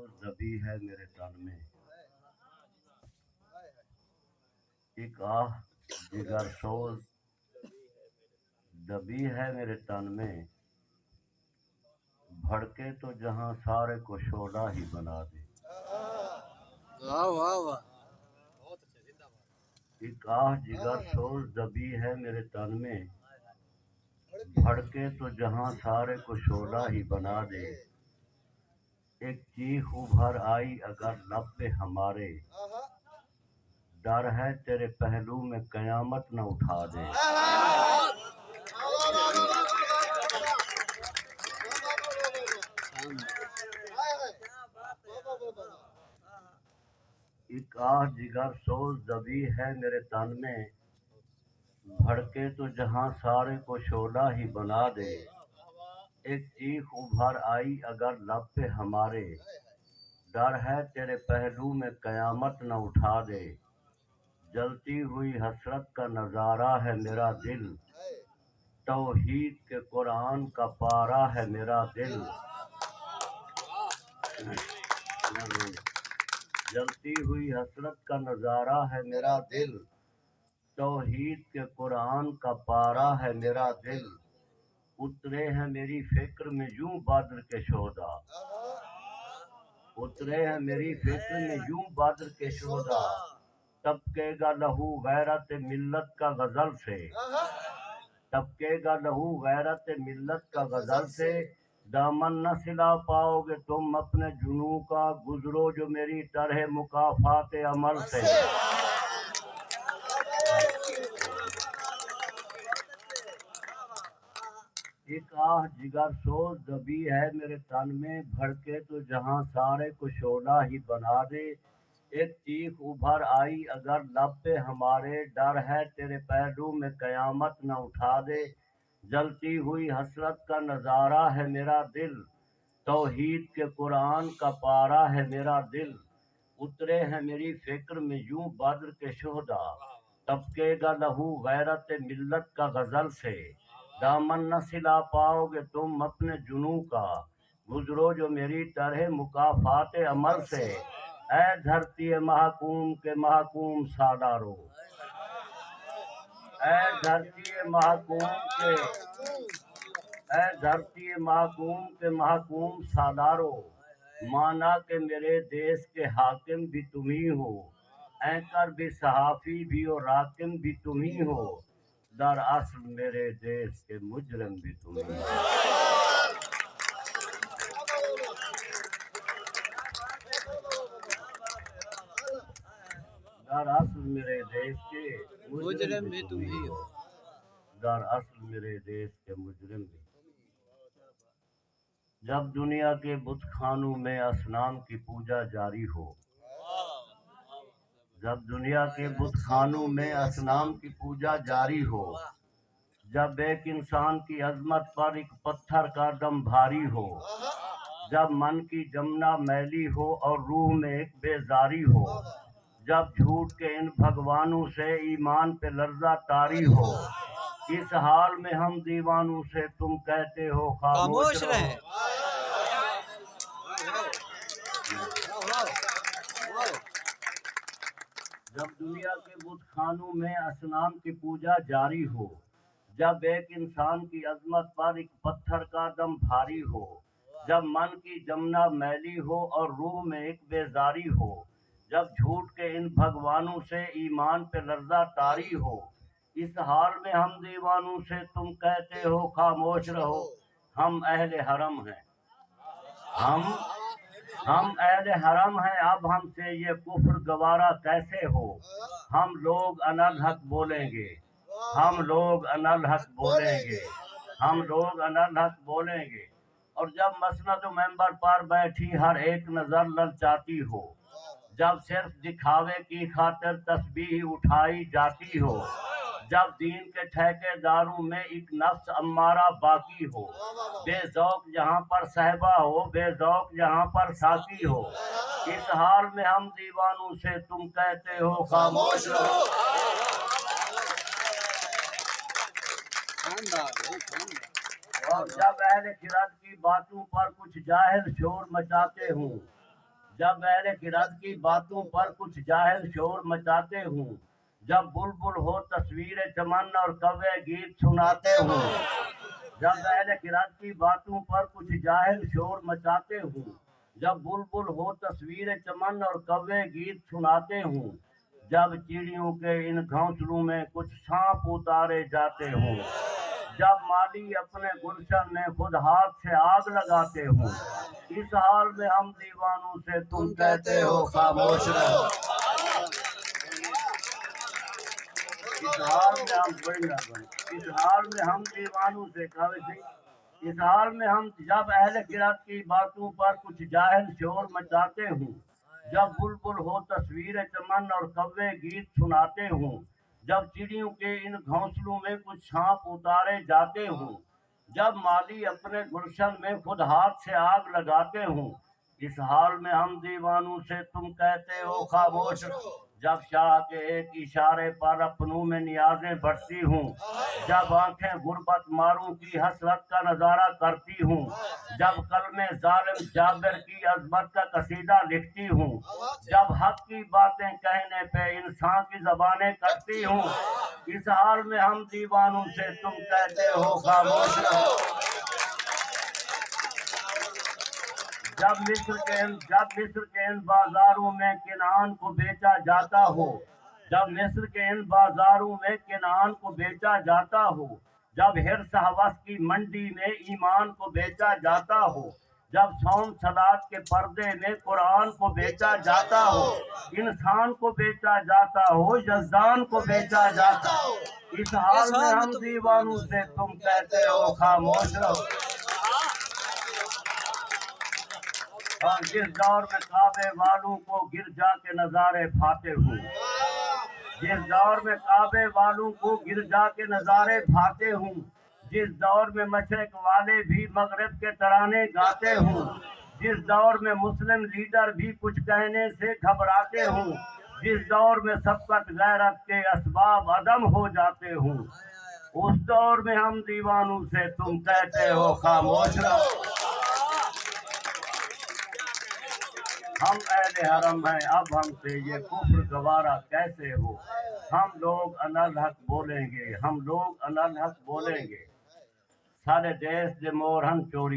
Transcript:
دبی ہے میرے تن میں، ایک آہ جگر سوز دبی ہے میرے تن میں، بھڑکے تو جہاں سارے کو شعلہ ہی بنا دے۔ واہ واہ واہ، ایک آہ جگر سوز دبی ہے میرے تن میں، بھڑکے تو جہاں سارے کو شعلہ ہی بنا دے۔ ایک چیخ ابھر آئی اگر لب پہ ہمارے، ڈر ہے تیرے پہلو میں قیامت نہ اٹھا دے۔ ایک آہ جگر سوز دبی ہے میرے تن میں، بھڑکے تو جہاں سارے کو شعلہ ہی بنا دے۔ ایک چیخ ابھر آئی اگر لب پہ ہمارے، ڈر ہے تیرے پہلو میں قیامت نہ اٹھا دے۔ جلتی ہوئی حسرت کا نظارہ ہے میرا دل، توحید کے قرآن کا پارہ ہے میرا دل۔ جلتی ہوئی حسرت کا نظارہ ہے میرا دل، توحید کے قرآن کا پارہ ہے میرا دل۔ اترے ہیں میری فکر میں یوں بدر کے شہداء، اترے ہیں میری فکر میں یوں بدر کے شہداء۔ ٹپکے گا لہو غیرت ملت کا غزل سے، ٹپکے گا لہو غیرت ملت کا غزل سے۔ دامن نہ سلا پاؤ گے تم اپنے جنوں کا، گزرو جو میری طرح مکافات عمل سے۔ ایک آہ جگر سوز دبی ہے میرے تن میں، بھڑکے تو جہاں سارے کو شعلہ ہی بنا دے۔ ایک چیخ ابھر آئی اگر لب پہ ہمارے، ڈر ہے تیرے پہلو میں قیامت نہ اٹھا دے۔ جلتی ہوئی حسرت کا نظارہ ہے میرا دل، توحید کے قرآن کا پارہ ہے میرا دل۔ اترے ہیں میری فکر میں یوں بدر کے شہداء، ٹپکے گا لہو غیرت ملت کا غزل سے۔ دامن نہ سلا پاؤ گے تم اپنے جنوں کا، گزرو جو میری طرح مکافات عمل سے۔ اے دھرتی محکوم کے محکوم سالارو، اے دھرتی محکوم کے، اے دھرتی محکوم کے محکوم سالارو، مانا کہ میرے دیس کے حاکم بھی تم ہی ہو، اینکر بھی صحافی بھی اور راکم بھی تم ہی ہو، دراصل میرے دیس کے مجرم بھی تم ہی ہو۔ دراصل میرے دیس کے مجرم بھی تم ہی ہو۔ دراصل میرے دیس کے مجرم بھی۔ جب دنیا کے بت خانوں میں اصنام کی پوجا جاری ہو، جب دنیا کے بت خانوں میں اصنام کی پوجا جاری ہو، جب ایک انسان کی عظمت پر ایک پتھر کا دم بھاری ہو، جب من کی جمنا میلی ہو اور روح میں ایک بیزاری ہو، جب جھوٹ کے ان بھگوانوں سے ایمان پہ لرزہ طاری ہو، اس حال میں ہم دیوانوں سے تم کہتے ہو خاموش رہو۔ جب دنیا کے بت خانوں میں اصنام کی پوجا جاری ہو، جب ایک انسان کی عظمت پر ایک پتھر کا دم بھاری ہو، جب من کی جمنا میلی ہو اور روح میں ایک بیزاری ہو، جب جھوٹ کے ان بھگوانوں سے ایمان پہ لرزہ طاری ہو، اس حال میں ہم دیوانوں سے تم کہتے ہو خاموش رہو۔ ہم اہل حرم ہیں، ہم اہل حرم ہیں، اب ہم سے یہ کفر گوارا کیسے ہو۔ ہم لوگ انالحق بولیں گے، ہم لوگ انالحق بولیں گے، ہم لوگ انالحق بولیں گے۔ اور جب مسند و منبر پر بیٹھی ہر ایک نظر للچاتی ہو، جب صرف دکھاوے کی خاطر تسبیح اٹھائی جاتی ہو، جب دین کے ٹھیکے داروں میں ایک نفس امارہ باقی ہو، بے ذوق جہاں پر صحبہ ہو، بے ذوق جہاں پر ساقی ہو، اس حال میں ہم دیوانوں سے تم کہتے ہو خاموش رہو۔ اور جب اہل خرد کی باتوں پر کچھ جاہل شور مچاتے ہوں، جب اہل خرد کی باتوں پر کچھ جاہل شور مچاتے ہوں، جب بلبل ہو تصویر چمن اور کوے گیت سناتے ہوں، جب اہل خرد کی باتوں پر کچھ جاہل شور مچاتے ہوں، جب بلبل ہو تصویر چمن اور کوے گیت سناتے ہوں، جب چڑیوں کے ان گھونسلوں میں کچھ سانپ اتارے جاتے ہوں، جب مالی اپنے گلشن میں خود ہاتھ سے آگ لگاتے ہوں، اس حال میں ہم دیوانوں سے تم کہتے ہو خاموش رہو۔ اس حال میں ہم اس حال میں ہم دیوانوں سے اس حال میں ہم جب اہل خرد کی باتوں پر کچھ جاہل شور مچاتے ہوں، جب بلبل ہو تصویر چمن اور کوے گیت سناتے ہوں، جب چڑیوں کے ان گھونسلوں میں کچھ سانپ اتارے جاتے ہوں، جب مالی اپنے گلشن میں خود ہاتھ سے آگ لگاتے ہوں، اس حال میں ہم دیوانوں سے تم کہتے ہو خاموش رہو۔ جب شاہ کے ایک اشارے پر اپنوں میں نیازیں بڑھتی ہوں، جب آنکھیں غربت ماروں کی حسرت کا نظارہ کرتی ہوں، جب قلم ظالم جابر کی عظمت کا قصیدہ لکھتی ہوں، جب حق کی باتیں کہنے پہ انسان کی زبانیں کرتی ہوں، اس حال میں ہم دیوانوں سے تم کہتے ہو خاموش رہو۔ جب مصر کے ان بازاروں میں کنعان کو بیچا جاتا ہو، جب مصر کے ان بازاروں میں کنعان کو بیچا جاتا ہو، جب حرص ہوس کی منڈی میں ایمان کو بیچا جاتا ہو، جب صوم صلات کے پردے میں قرآن کو بیچا جاتا ہو، انسان کو بیچا جاتا ہو، یزدان کو بیچا جاتا ہو، اس حال میں ہم دیوانوں سے تم کہتے ہو خاموش رہو۔ اور جس دور میں کعبے والوں کو گرجا کے نظارے بھاتے ہوں، جس دور میں کعبے والوں کو گرجا کے نظارے بھاتے ہوں، جس دور میں مشرق والے بھی مغرب کے ترانے گاتے ہوں، جس دور میں مسلم لیڈر بھی کچھ کہنے سے گھبراتے ہوں، جس دور میں سبقت غیرت کے اسباب عدم ہو جاتے ہوں، اس دور میں ہم دیوانوں سے تم کہتے ہو خاموش رہو۔ ہم اہل حرم ہیں، اب ہم سے یہ کفر گوارا کیسے ہو، ہم لوگ الحق بولیں گے، ہم لوگ الحق بولیں گے، سارے دیش دے مورہن چوری